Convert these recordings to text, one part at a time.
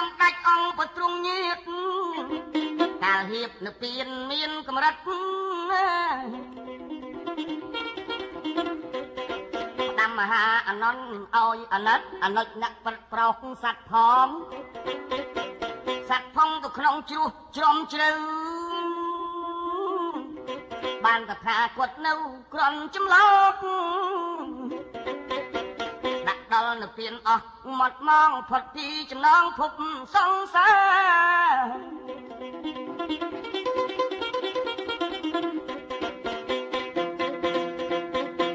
សម្ដេចអង្គបទ្រង់ញាតកាលហៀបនៅពៀនមានកម្រិតដាំមហាអនន្តឲ្យអណិតអនុជអ្នកប្រប្រុសសัตว์ផងសัตว์ផងទៅក្នុងជ្រោះជ្រំជ្រៅបានតថាគាត់នៅក្រន់ចម្លប់ដាក់ដល់នៅពៀនអស់មាត់ម៉ងផុតពីចំណងភពសង្សារ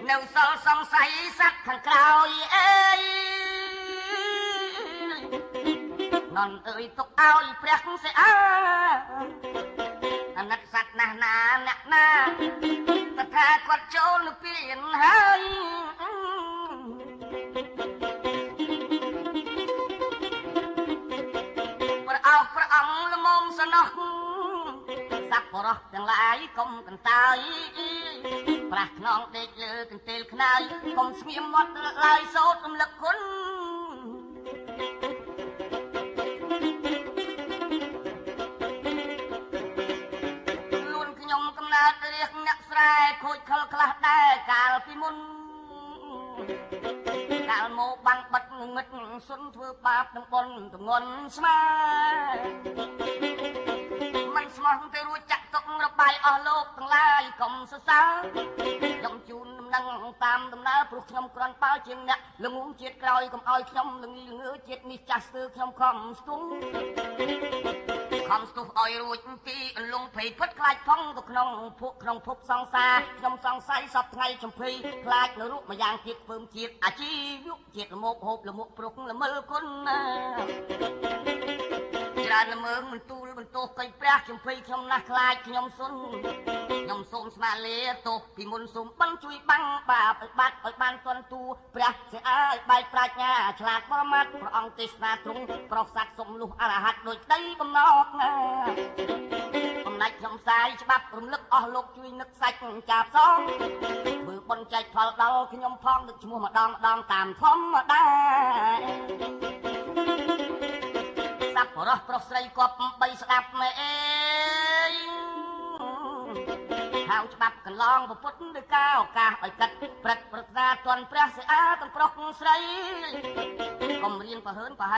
នៅសល់សង្ស័យសត្វខាងក្រោយអើយនន់អើយទុកឲ្យព្រះសិអាអាណិតសត្វណាស់ណាអ្នកណាតថាគាត់ចូលនៅពៀនហើយព្រះអង្គល្មមសណោះសัพពរោះទាំងឡាយកុំកន្តើយប្រាស់ខ្នងដេកលើកន្ទេលខ្នើយកុំស្ងៀមមាត់ឡើយសូត្ររំលឹកគុណខ្លួនខ្ញុំកំណើតរាជអ្នកស្រែខូចខលខ្លះដែរកាលពីមុនកាលមកបាំងបិទងឹតសុនធ្វើបាបនឹងបុណ្យទងន់ស្មាមិនស្មោះទៅរួចចាក់ទុករបាយអស់លោកទាំងឡាយកុំសរសើរខ្ញុំជូនដំណឹងតាមដំណើរព្រោះខ្ញុំគ្រាន់បើជាអ្នកល្ងងជាតិក្រោយកុំឲ្យខ្ញុំល្ងីល្ងើជាតិនេះចាស់ស្ទើរខ្ញុំខំស្ទុះឲ្យរួចពីអន្លង់ភ័យផិតខ្លាចផងទៅក្នុងភពសង្សារខ្ញុំសង្ស័យសពថ្ងៃចំភ័យខ្លាចនៅរូបម្យ៉ាងទៀតពើមជាតិអាជីវៈជាតិល្មោកហូបល្មុខប្រុសល្មិលគុណណាច្រើនល្មើងមិនទូលបន្ទោសកៃព្រះចំភ័យខ្ញុំណាស់ខ្លាចខ្ញុំសុនខ្ញុំសូមស្មាលាទោសពីមុនសូមបិណ្ឌជួយបាំងបាបឲ្យបាត់ឲ្យបានទាន់ទូព្រះសិអាឲ្យបែកប្រាជ្ញាឆ្លាតបរមត្ថព្រះអង្គទេសនាទ្រង់ប្រោសសัตว์សុំលុះអរហត្តដោយក្តីបំណងអំណាចខ្ញុំសាយច្បាប់រំលឹកអស់លោកជួយនឹកសាច់ចាប់សងធ្វើបុណ្យចែកផលដល់ខ្ញុំផងនឹកឈ្មោះម្ដងតាមធម្មតាសัพពរោះប្រុសស្រីគប់បីស្ដាប់មេអេយហៅច្បាប់កន្លងពុទ្ធដោយការឱកាសឲ្យកាត់ព្រឹកប្រាថ្នាទាន់ព្រះសិអាទាំងប្រុសស្រីកុំរៀនប្រហើនប្រ